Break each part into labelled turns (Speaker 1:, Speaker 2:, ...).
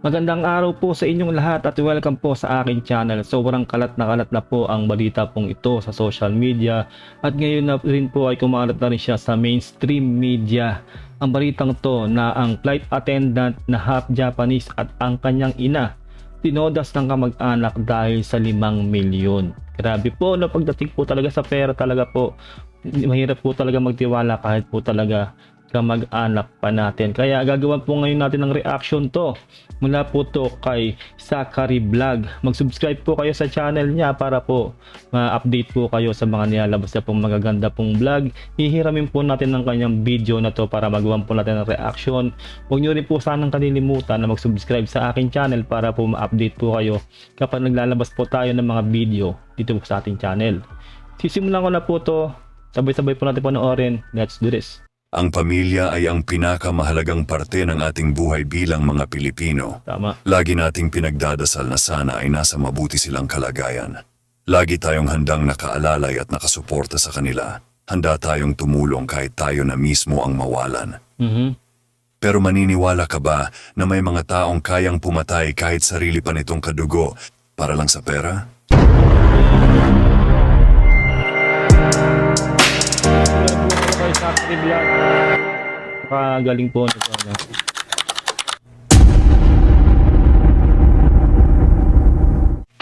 Speaker 1: Magandang araw po sa inyong lahat at welcome po sa aking channel. Sobrang kalat na po ang balita pong ito sa social media at ngayon na rin po ay kumalat na rin siya sa mainstream media. Ang balitang to na ang flight attendant na half Japanese at ang kanyang ina tinodas ng kamag-anak dahil sa 5 milyon. Grabe po, no, pagdating po talaga sa pera talaga po, mahirap po talaga magtiwala kahit po talaga kamag-anak pa natin. Kaya gagawa po ngayon natin ng reaction to. Mula po to kay Zachary Vlog. Mag-subscribe po kayo sa channel niya para po ma-update po kayo sa mga nilalabas niya pong magaganda pong vlog. Hihiramin po natin ng kanyang video na to para magawa po natin ng reaction. Huwag nyo rin po sanang kalilimutan na mag-subscribe sa aking channel para po ma-update po kayo kapag naglalabas po tayo ng mga video dito po sa ating channel. Sisimulan ko na po to. Sabay-sabay po natin panoorin. Let's do this.
Speaker 2: Ang pamilya ay ang pinakamahalagang parte ng ating buhay bilang mga Pilipino.
Speaker 1: Tama.
Speaker 2: Lagi nating pinagdadasal na sana ay nasa mabuti silang kalagayan. Lagi tayong handang nakaalalay at nakasuporta sa kanila. Handa tayong tumulong kahit tayo na mismo ang mawalan. Pero maniniwala ka ba na may mga taong kayang pumatay kahit sarili pa nitong kadugo para lang sa pera?
Speaker 1: Kay Zachary Vlog. Galing po nito.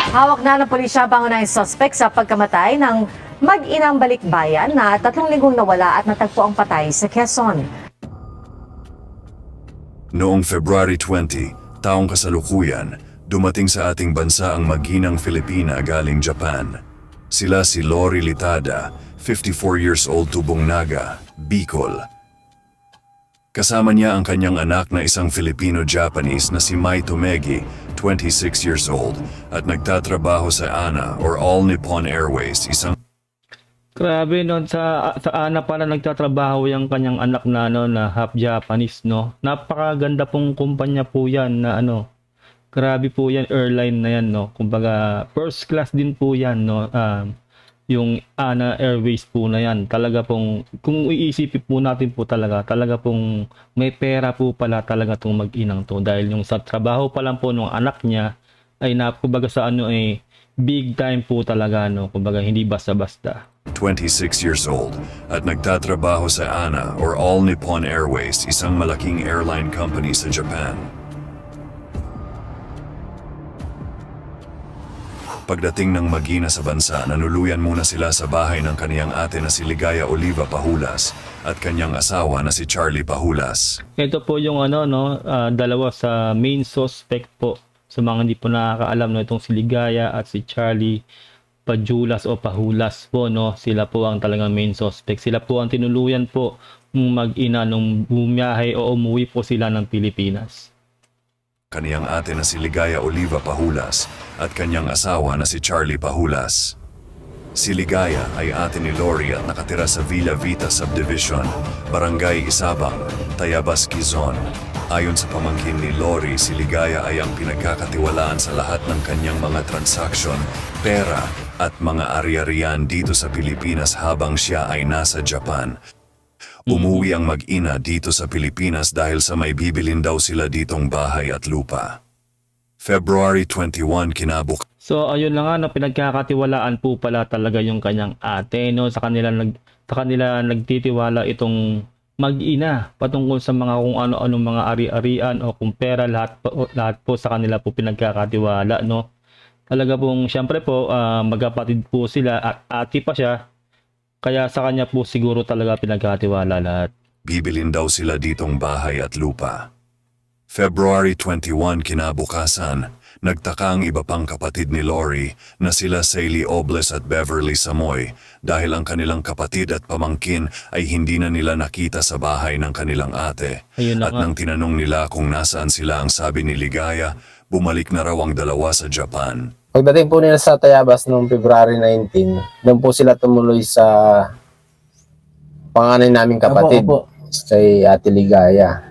Speaker 3: Hawak na ng pulisya ang pangunahing suspect sa pagkamatay ng mag-inang balikbayan na 3 linggong nawala at natagpo ang patay sa Quezon.
Speaker 2: Noong February 20, taong kasalukuyan, dumating sa ating bansa ang mag-inang Filipina galing Japan. Sila si Lori Litada, 54 years old, Tubong Naga, Bicol. Kasama niya ang kanyang anak na isang Filipino-Japanese na si Mai Tomegi, 26 years old, at nagtatrabaho sa ANA or All Nippon Airways, isang
Speaker 1: Grabe, no, sa ANA pala nagtatrabaho yung kanyang anak na na half Japanese, no. Napakaganda pong kumpanya po 'yan na Grabe po 'yan, airline na 'yan, no. Kumbaga first class din po 'yan, no. Yung ANA Airways po na 'yan. Talaga pong kung iisipin po natin po talaga pong may pera po pala talaga tong mag-inang to dahil yung sa trabaho pa lang po ng anak niya ay kumbaga sa big time po talaga, no. Kumbaga hindi basta-basta.
Speaker 2: 26 years old at nagtatrabaho sa ANA or All Nippon Airways, isang malaking airline company sa Japan. Pagdating ng mag-ina sa bansa, nanuluyan muna sila sa bahay ng kaniyang ate na si Ligaya Oliva Pahulas at kanyang asawa na si Charlie Pahulas.
Speaker 1: Ito po yung dalawa sa main suspect po. Sa mga hindi po nakakaalam, no, itong si Ligaya at si Charlie Pajulas o Pahulas po, no. Sila po ang talagang main suspect. Sila po ang tinuluyan po ng mag-ina nung bumiyahe o umuwi po sila ng Pilipinas.
Speaker 2: Kaniyang ate na si Ligaya Oliva Pahulas at kanyang asawa na si Charlie Pahulas. Si Ligaya ay ate ni Lori at nakatira sa Villa Vita Subdivision, Barangay Isabang, Tayabas, Quezon. Ayon sa pamangkin ni Lori, si Ligaya ay ang pinagkakatiwalaan sa lahat ng kanyang mga transaksyon, pera at mga ari-arian dito sa Pilipinas habang siya ay nasa Japan. Umuwi ang mag-ina dito sa Pilipinas dahil sa may bibilin daw sila ditong bahay at lupa. February 21 kinabuk.
Speaker 1: So ayun na nga, no, pinagkakatiwalaan po pala talaga yung kanyang ate, no. Sa kanila nagtitiwala itong mag-ina patungkol sa mga kung ano-anong mga ari-arian o kung pera, lahat po sa kanila po pinagkakatiwala, no. Talaga pong syempre po magkapatid po sila at ate pa siya. Kaya sa kanya po siguro talaga pinagkakatiwala lahat.
Speaker 2: Bibilin daw sila ditong bahay at lupa. February 21 kinabukasan, nagtaka ang iba pang kapatid ni Lori na sila Sally Obles at Beverly Samoy dahil ang kanilang kapatid at pamangkin ay hindi na nila nakita sa bahay ng kanilang ate.
Speaker 1: Ayun na
Speaker 2: At
Speaker 1: nga.
Speaker 2: nang tinanong nila kung nasaan sila, ang sabi ni Ligaya, bumalik na raw ang dalawa sa Japan.
Speaker 4: Pagdating po nila sa Tayabas noong February 19, doon po sila tumuloy sa panganay naming kapatid, kay Ate Ligaya.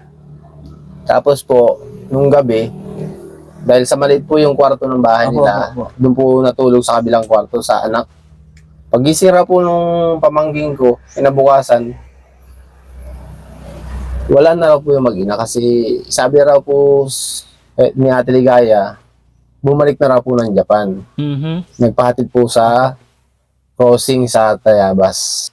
Speaker 4: Tapos po, nung gabi, dahil sa maliit po yung kwarto ng bahay nila, doon po natulog sa kabilang kwarto sa anak. Pagising po nung pamangking ko, kinabukasan, wala na raw po yung mag-ina kasi sabi raw po ni Ate Ligaya, bumalik na raw po ng Japan. Nagpahatid po sa crossing sa Tayabas.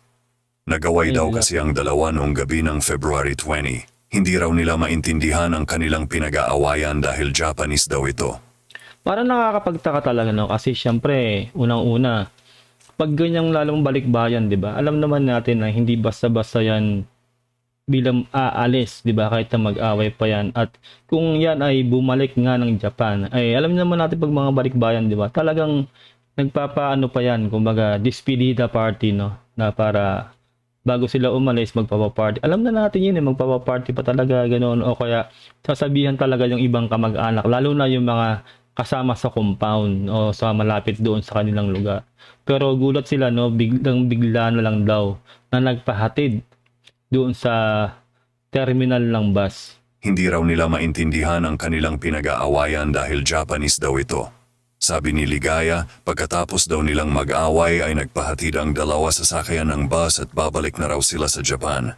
Speaker 2: Nagaway daw
Speaker 1: Ayun.
Speaker 2: kasi ang dalawa noong gabi ng February 20. Hindi raw nila maintindihan ang kanilang pinag-aawayan dahil Japanese daw ito.
Speaker 1: Parang nakakapagtaka talaga, no? Kasi syempre, unang-una, pag ganyang lalong balikbayan, di ba? Alam naman natin na hindi basta-basta yan bilang aalis, di ba? Kahit na mag-away pa yan. At kung yan ay bumalik nga ng Japan, ay alam naman natin pag mga balikbayan, di ba? Talagang nagpapaano pa yan, kumbaga, despedida party, no? Na para bago sila umalis, magpapaparty. Alam na natin yun, magpapaparty pa talaga, ganoon. O kaya, sasabihan talaga yung ibang kamag-anak, lalo na yung mga kasama sa compound o sa malapit doon sa kanilang lugar. Pero gulat sila, no, bigla na lang daw na nagpahatid doon sa terminal ng bus.
Speaker 2: Hindi raw nila maintindihan ang kanilang pinag-aawayan dahil Japanese daw ito. Sabi ni Ligaya, pagkatapos daw nilang mag-away ay nagpahatid ang dalawa sa sakayan ng bus at babalik na raw sila sa Japan.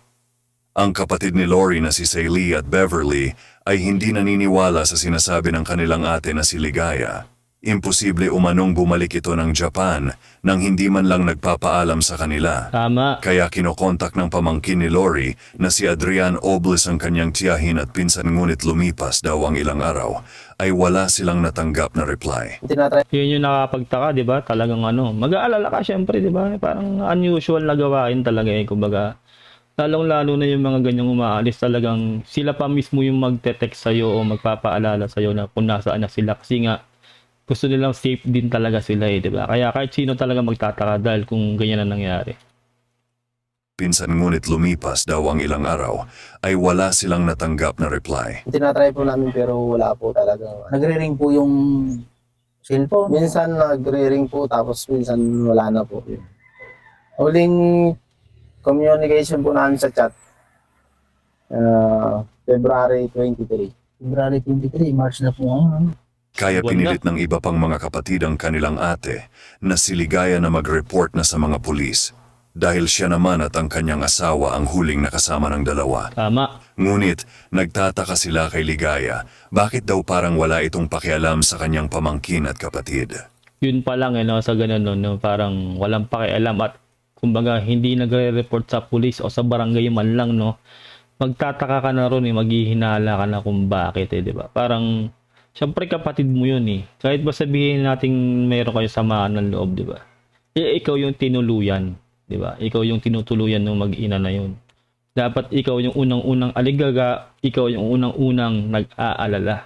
Speaker 2: Ang kapatid ni Lori na si Saylee at Beverly ay hindi naniniwala sa sinasabi ng kanilang ate na si Ligaya. Imposible umanong bumalik ito ng Japan nang hindi man lang nagpapaalam sa kanila.
Speaker 1: Tama.
Speaker 2: Kaya kinokontak ng pamangkin ni Lori na si Adrian Obles ang kanyang tiyahin at pinsan, ngunit lumipas daw ang ilang araw ay wala silang natanggap na reply.
Speaker 4: Tinatry
Speaker 1: Yun yung nakapagtaka, di ba? Talagang ano, mag-aalala ka syempre, di ba? Parang unusual na gawain talaga eh. Kumbaga, lalong-lalo na yung mga ganyang umaalis, talagang sila pa mismo yung magte-text sa'yo o magpapaalala sa'yo na kung nasaan na sila. Kasi nga, gusto nilang safe din talaga sila eh, di ba? Kaya kahit sino talaga magtataka dahil kung ganyan na nangyari.
Speaker 2: Pinsan, ngunit lumipas daw ang ilang araw ay wala silang natanggap na reply.
Speaker 4: tinatry po namin pero wala po talaga.
Speaker 5: Nagre-ring po yung cellphone.
Speaker 4: Minsan nagre-ring po tapos minsan wala na po. Huling communication po namin sa chat, February 23.
Speaker 5: February 23, March na po ngayon.
Speaker 2: Kaya
Speaker 1: Buwan
Speaker 2: pinilit ng iba pang mga kapatid ang kanilang ate na si Ligaya na mag-report na sa mga pulis dahil siya naman at ang kanyang asawa ang huling nakasama ng dalawa.
Speaker 1: Tama.
Speaker 2: Ngunit nagtataka sila kay Ligaya, bakit daw parang wala itong pakialam sa kanyang pamangkin at kapatid.
Speaker 1: Yun pa lang, no, sa ganun, no, parang walang pakialam at kumbaga hindi nagre-report sa pulis o sa barangay man lang, no. Magtataka ka na ron, maghihinala ka na kung bakit, di ba? Parang, syempre kapatid mo yun eh. Kahit ba sabihin natin meron kayo samaan ng loob, di ba? Ikaw yung tinuluyan, di ba? Ikaw yung tinutuluyan ng mag-ina na yun. Dapat ikaw yung unang-unang aligaga, ikaw yung unang-unang nag-aalala.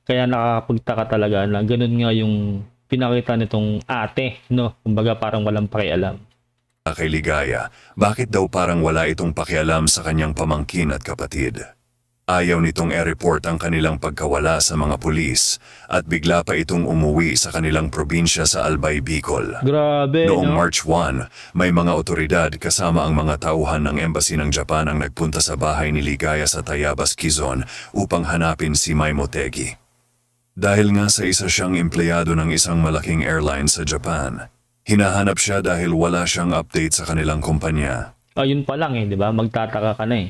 Speaker 1: Kaya nakakapagtaka talaga na ganun nga yung pinakita nitong ate, no? Kumbaga parang walang pakialam.
Speaker 2: Kay Ligaya, bakit daw parang wala itong pakialam sa kanyang pamangkin at kapatid. Ayaw nitong e-report ang kanilang pagkawala sa mga pulis at bigla pa itong umuwi sa kanilang probinsya sa Albay, Bicol.
Speaker 1: Grabe,
Speaker 2: Noong
Speaker 1: no?
Speaker 2: March 1, may mga otoridad kasama ang mga tauhan ng embassy ng Japan ang nagpunta sa bahay ni Ligaya sa Tayabas, Quezon upang hanapin si Mai Motegi. Dahil nga sa isa siyang empleyado ng isang malaking airline sa Japan, hinahanap siya dahil wala siyang update sa kanilang kumpanya.
Speaker 1: Ayun pa lang eh, di ba? Magtataka ka na eh.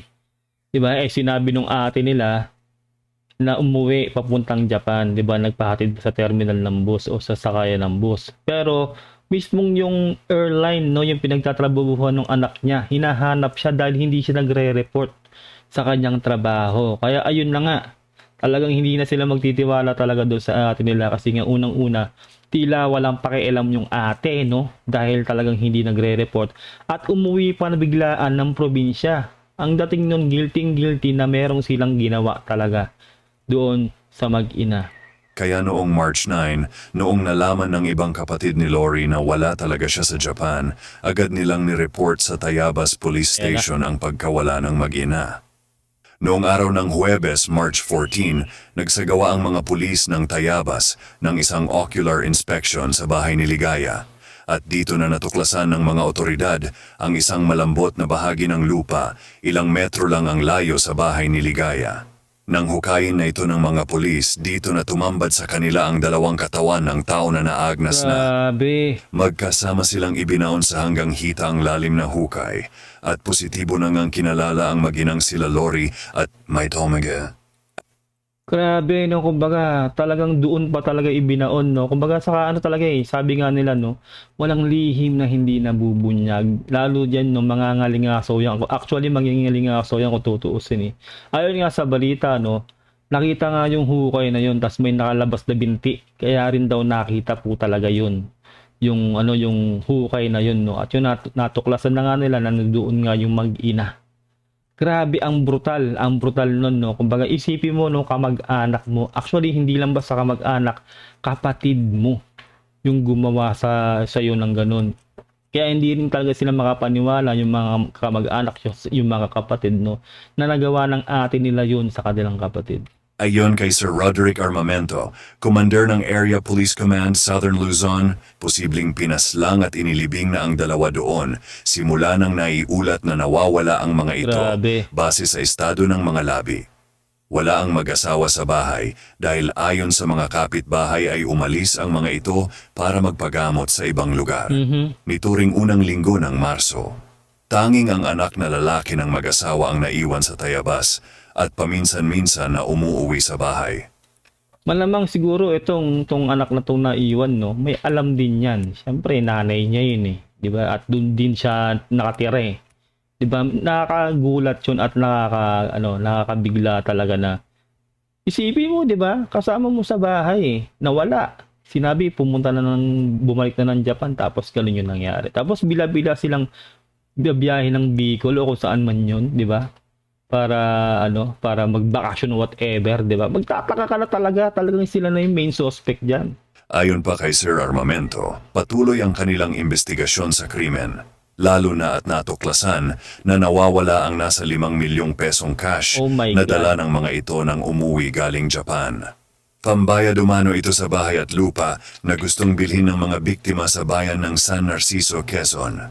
Speaker 1: Di ba? Eh, sinabi nung ate nila na umuwi papuntang Japan, di ba? Nagpahatid sa terminal ng bus o sa sakayan ng bus. Pero mismong yung airline, no, yung pinagtatrabahuhan ng anak niya, hinahanap siya dahil hindi siya nagre-report sa kanyang trabaho. Kaya ayun na nga, talagang hindi na sila magtitiwala talaga doon sa ate nila kasi nga unang-una, tila walang pakialam yung ate, no? Dahil talagang hindi nagre-report. At umuwi pa na biglaan ng probinsya. Ang dating nun, guilty na merong silang ginawa talaga doon sa mag-ina.
Speaker 2: Kaya noong March 9, noong nalaman ng ibang kapatid ni Lori na wala talaga siya sa Japan, agad nilang nireport sa Tayabas Police Station ang pagkawala ng mag-ina. Noong araw ng Huwebes, March 14, nagsagawa ang mga pulis ng Tayabas ng isang ocular inspection sa bahay ni Ligaya. At dito na natuklasan ng mga otoridad ang isang malambot na bahagi ng lupa, ilang metro lang ang layo sa bahay ni Ligaya. Nang hukayin na ito ng mga pulis, dito na tumambad sa kanila ang dalawang katawan ng tao na naagnas na.
Speaker 1: Grabe.
Speaker 2: Magkasama silang ibinaon sa hanggang hita ang lalim na hukay at positibo na ngang kinalala ang mag-inang sila Lori at Mai Tomega.
Speaker 1: Grabe, no, kumbaga, talagang doon pa talaga ibinaon, no. Kumbaga, saka ano talaga eh, sabi nga nila, no, walang lihim na hindi nabubunyag. Lalo diyan, no, mangangalingaso yan. Actually, mangingalingaso yan kung tutuusin eh. Ayon nga sa balita, no, nakita nga yung hukay na yun, tas may nakalabas na binti. Kaya rin daw nakita po talaga yun. Yung ano, yung hukay na yun, no. At yun, natuklasan na nga nila na doon nga yung mag-ina. Grabe ang brutal nun, no. Kumbaga isipin mo, no, kamag-anak mo. Actually, hindi lang basta kamag-anak, kapatid mo yung gumawa sa iyo ng ganun. Kaya hindi rin talaga sila makapaniwala yung mga kamag-anak, yung mga kapatid, no, na nagawa ng ate nila yun sa kanilang kapatid.
Speaker 2: Ayon kay Sir Roderick Armamento, Commander ng Area Police Command Southern Luzon, posibleng pinaslang at inilibing na ang dalawa doon simula nang naiulat na nawawala ang mga ito
Speaker 1: Grabe.
Speaker 2: base sa estado ng mga labi. Wala ang mag-asawa sa bahay dahil ayon sa mga kapitbahay ay umalis ang mga ito para magpagamot sa ibang lugar. Nituring unang linggo ng Marso. Tanging ang anak na lalaki ng mag-asawa ang naiwan sa Tayabas at paminsan-minsan na umuuwi sa bahay.
Speaker 1: Malamang siguro tong anak na tong naiwan, no, may alam din yan. Siyempre, nanay niya yun eh. 'Di ba? At doon din siya nakatira eh. 'Di ba? Nakakagulat yun at nakakabigla talaga na isipin mo, 'di ba? Kasama mo sa bahay eh, nawala. Sinabi bumalik na ng Japan tapos ganun yung nangyari. Tapos bila-bila silang biyahe ng Bicol o kung saan man yun, 'di ba? Para magbakasyon whatever, 'di ba? Magtataka ka na talagang sila na yung main suspect diyan.
Speaker 2: Ayon pa kay Sir Armamento, patuloy ang kanilang investigasyon sa krimen. Lalo na at natuklasan na nawawala ang nasa 5 milyong pesong cash
Speaker 1: Oh my
Speaker 2: na
Speaker 1: God.
Speaker 2: dala ng mga ito nang umuwi galing Japan. Pambaya dumano ito sa bahay at lupa na gustong bilhin ng mga biktima sa bayan ng San Narciso, Quezon.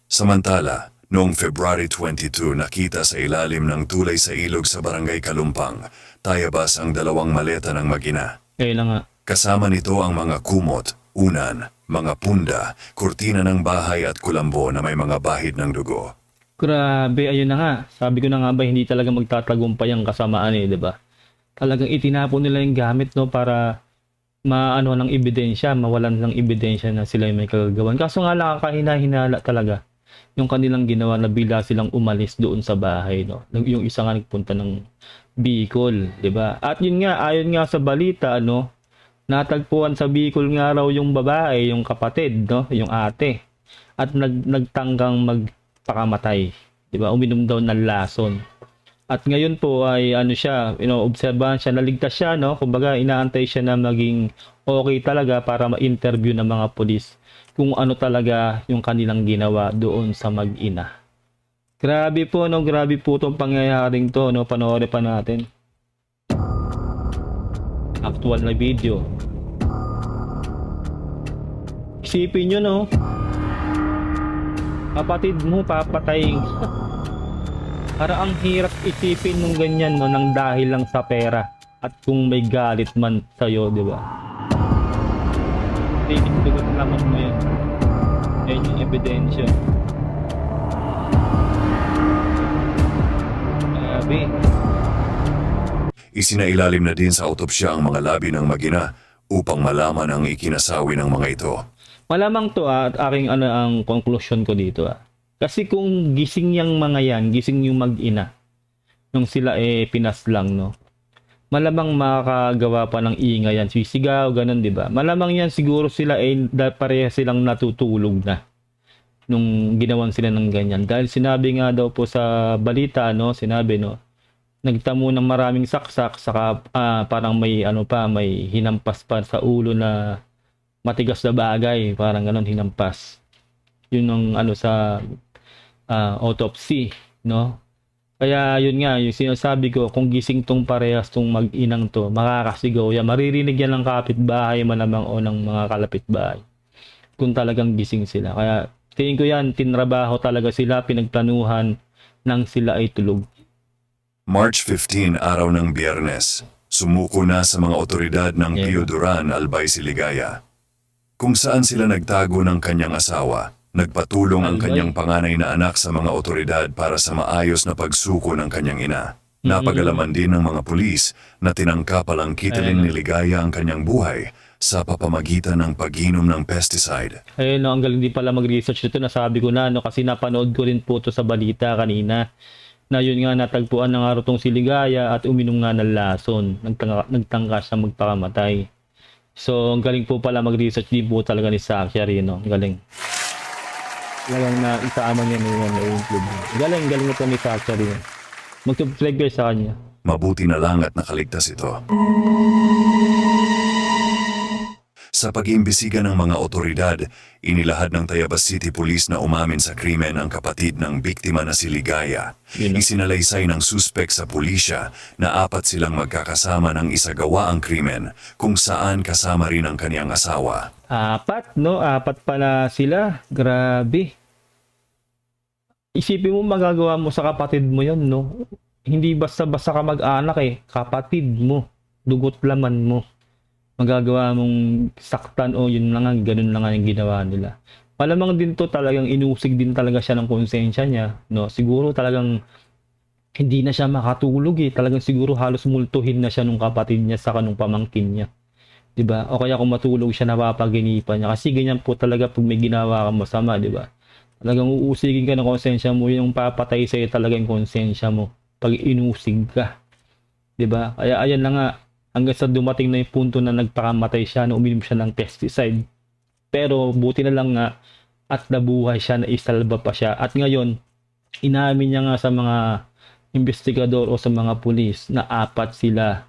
Speaker 2: Samantala, noong February 22 nakita sa ilalim ng tulay sa ilog sa Barangay Kalumpang, Tayabas ang 2 maleta ng mag-ina.
Speaker 1: Kaya na nga.
Speaker 2: Kasama nito ang mga kumot, unan, mga punda, kurtina ng bahay at kulambo na may mga bahid ng dugo.
Speaker 1: Grabe, ayun na nga. Sabi ko na nga ba, hindi talaga magtatagumpay ang kasamaan eh, 'di ba? Talagang itinapon nila yung gamit, no, para maano ng ebidensya, mawalan ng ebidensya na sila yung may kagagawan. Kaso nga lang, kahina-hinala talaga yung kanilang ginawa na bila silang umalis doon sa bahay, no. Yung isa nga nagpunta ng Bicol, 'di ba? At yun nga, ayon nga sa balita, ano, natagpuan sa Bicol nga raw yung babae, yung kapatid, no, yung ate. At nagtanggang magpakamatay, 'di ba? Uminom daw ng lason. At ngayon po ay ano siya, obserbahan siya, naligtas siya, no? Kumbaga inaantay siya na maging okay talaga para ma-interview ng mga pulis kung ano talaga yung kanilang ginawa doon sa mag-ina. Grabe po, no? Grabe po tong pangyayaring to, no? Panoorin pa natin. Actual na video. Isipin nyo, no? Kapatid mo papatayin. Para ang hirap isipin nung ganyan, no, nang dahil lang sa pera at kung may galit man sa'yo, di ba? Dugot naman mo yan. Yan yung ebidensya. Grabe.
Speaker 2: Isinailalim na din sa autopsya ang mga labi ng mag-ina upang malaman ang ikinasawi ng mga ito.
Speaker 1: Malamang to at aking ang conclusion ko dito. Kasi kung gising yung mga yan, gising yung mag-ina, nung sila pinaslang, no? Malamang makakagawa pa ng ingay yan, sisigaw, ganun, di ba? Malamang yan siguro sila pareha silang natutulog na nung ginawan sila ng ganyan. Dahil sinabi nga daw po sa balita, no? Sinabi, no? Nagtamo ng maraming saksak, saka parang may may hinampas pa sa ulo na matigas na bagay, parang ganun, hinampas. Yun ang sa autopsy, no? Kaya yun nga, yung sinasabi ko, kung gising tong parehas tong mag-inang to, makakasigaw yan, maririnig yan ng kapitbahay malamang o ng mga kalapitbahay kung talagang gising sila. Kaya tingin ko yan, tinrabaho talaga sila, pinagplanuhan nang sila ay tulog.
Speaker 2: March 15, araw ng Biyernes, sumuko na sa mga otoridad ng Pio Duran, Albay, Siligaya, kung saan sila nagtago ng kanyang asawa. Nagpatulong ang kanyang panganay na anak sa mga otoridad para sa maayos na pagsuko ng kanyang ina. Napagalaman din ng mga pulis na tinangkapalang kitilin ni Ligaya ang kanyang buhay sa papamagitan ng pag-inom ng pesticide.
Speaker 1: Ayun, no, ang galing din pala mag-research dito. Nasabi ko na, no, kasi napanood ko rin po to sa balita kanina. Na yun nga, natagpuan ng nga rutong si Ligaya at uminom nga ng lason. Nagtangka siya magpakamatay. So, ang galing po pala mag-research din po talaga ni Sakia rin, no? Ang galing. Talagang na isama niya na include. Galing ito ni Sakia rin. Mag-subscribe kayo sa kanya.
Speaker 2: Mabuti na lang at nakaligtas ito. Sa pag-iimbestiga ng mga otoridad, inilahad ng Tayabas City Police na umamin sa krimen ang kapatid ng biktima na si Ligaya. Isinalaysay ng suspek sa pulisya na 4 silang magkakasama ng isagawa ang krimen kung saan kasama rin ang kanyang asawa.
Speaker 1: 4, no? 4 pala sila. Grabe. Isipin mo magagawa mo sa kapatid mo yon, no? Hindi basta-basta ka mag-anak kapatid mo. Dugot laman mo. Magagawa mong saktan o yun lang nga, ganun lang nga yung ginawa nila. Malamang din to talagang inusig din talaga siya ng konsensya niya, no? Siguro talagang hindi na siya makatulog Talagang siguro halos multuhin na siya nung kapatid niya sa kanung pamangkin niya. 'Di ba? O kaya kung matulog siya napapaginipan niya kasi ganyan po talaga pag may ginawa kang masama, 'di ba? Talagang uusigin ka ng konsensya mo, yung papatay sa'yo talaga yung konsensya mo pag inusig ka. 'Di ba? Kaya ayan na nga, hanggang sa dumating na yung punto na nagpakamatay siya, na uminom siya ng pesticide. Pero buti na lang nga at nabuhay siya, na isalba pa siya. At ngayon, inamin niya nga sa mga investigador o sa mga pulis na 4 sila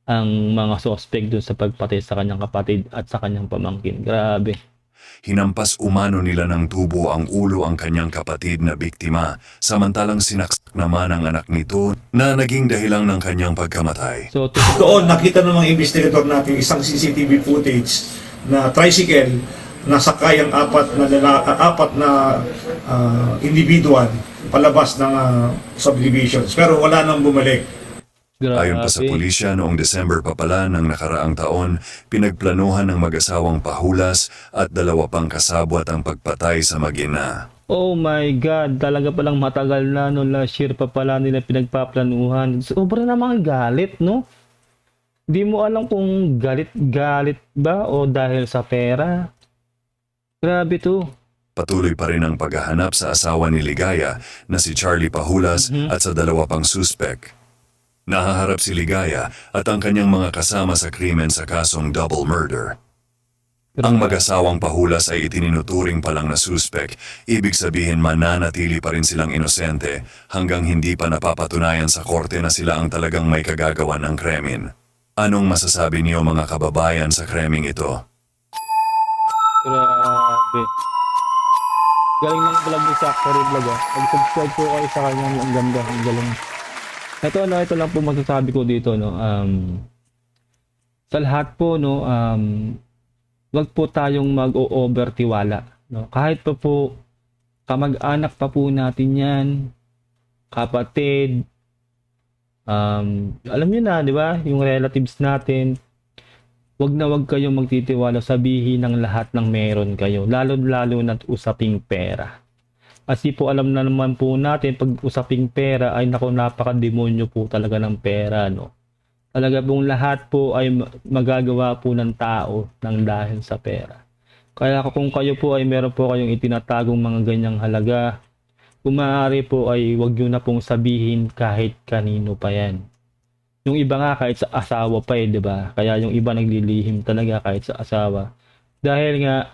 Speaker 1: ang mga suspect dun sa pagpatay sa kanyang kapatid at sa kanyang pamangkin. Grabe.
Speaker 2: Hinampas umano nila ng tubo ang ulo ang kanyang kapatid na biktima, samantalang sinaksak naman ang anak nito na naging dahilan ng kanyang pagkamatay.
Speaker 1: So,
Speaker 6: Doon, nakita ng mga investigator natin isang CCTV footage na tricycle na sakay ang 4 na individual palabas ng subdivisions. Pero wala nang bumalik.
Speaker 1: grabe.
Speaker 2: Ayon pa sa pulisya, noong December pa pala ng nakaraang taon, pinagplanuhan ng mag-asawang Pahulas at 2 pang kasabwat ang pagpatay sa mag-ina.
Speaker 1: Oh my God, talaga palang matagal na, no? Last year pa pala nila pinagpaplanuhan. Sobra namang galit, no? Di mo alam kung galit ba o dahil sa pera. Grabe to.
Speaker 2: Patuloy pa rin ang paghahanap sa asawa ni Ligaya na si Charlie Pahulas at sa 2 pang suspek. Nahaharap si Ligaya at ang kanyang mga kasama sa krimen sa kasong double murder. Ang mag-asawang Pahulas ay itininuturing pa lang na suspek, ibig sabihin mananatili pa rin silang inosente hanggang hindi pa napapatunayan sa korte na sila ang talagang may kagagawan ng krimen. Anong masasabi niyo mga kababayan sa krimeng ito?
Speaker 1: Grabe. Galing ng vlog ni Zachary Vlog. Mag-subscribe po kayo sa kanya. Ang ganda. Ang galing. Ito lang po masasabi ko dito, no. Sa lahat po, no, wag po tayong mag-o-overtiwala, no. Kahit pa po kamag-anak pa po natin 'yan, kapatid, alam niyo na, 'di ba? Yung relatives natin. Wag na wag kayong magtitiwala, sabihin ng lahat ng meron kayo, lalo na usaping pera. Kasi po alam na naman po natin pag usaping pera ay napaka-demonyo po talaga ng pera, no. Talaga pong lahat po ay magagawa po ng tao ng dahil sa pera. Kaya kung kayo po ay meron po kayong itinatagong mga ganyang halaga, kung maaari po ay wag niyo na pong sabihin kahit kanino pa yan. Yung iba nga kahit sa asawa pa 'di ba? Kaya yung iba naglilihim talaga kahit sa asawa. Dahil nga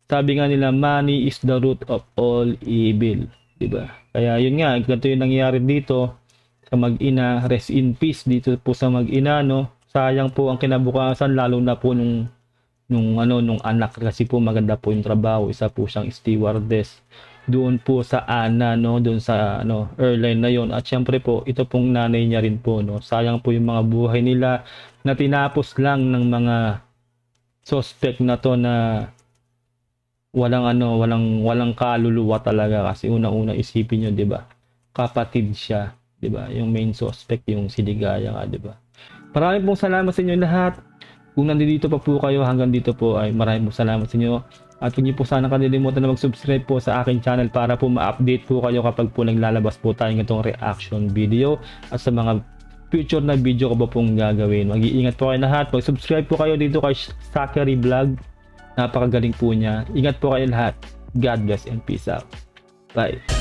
Speaker 1: sabi nga nila, money is the root of all evil, 'di ba? Kaya yun nga, ganito yung nangyayari dito sa mag-ina. Rest in peace dito po sa mag-ina, no. Sayang po ang kinabukasan, lalo na po nung anak, kasi po maganda po yung trabaho, isa po siyang stewardess doon po sa ANA, no, doon sa airline na yon. At syempre po ito pong nanay niya rin po, no. Sayang po yung mga buhay nila na tinapos lang ng mga suspect na to na walang kaluluwa talaga. Kasi una-una isipin niyo, 'di ba? Kapatid siya, 'di ba? Yung main suspect yung si Ligaya nga, 'di ba? Maraming pong salamat sa inyo lahat. Kung nandito pa po kayo hanggang dito po ay maraming pong salamat sa inyo. At huwag niyo po sana kalilimutan na mag-subscribe po sa aking channel para po ma-update po kayo kapag po naglalabas po tayo ng itong reaction video at sa mga future na video ko ba pong gagawin. Mag-iingat po kayo lahat. Mag-subscribe po kayo dito kay Zachary Vlog. Napakagaling po niya. Ingat po kayo lahat. God bless and peace out. Bye.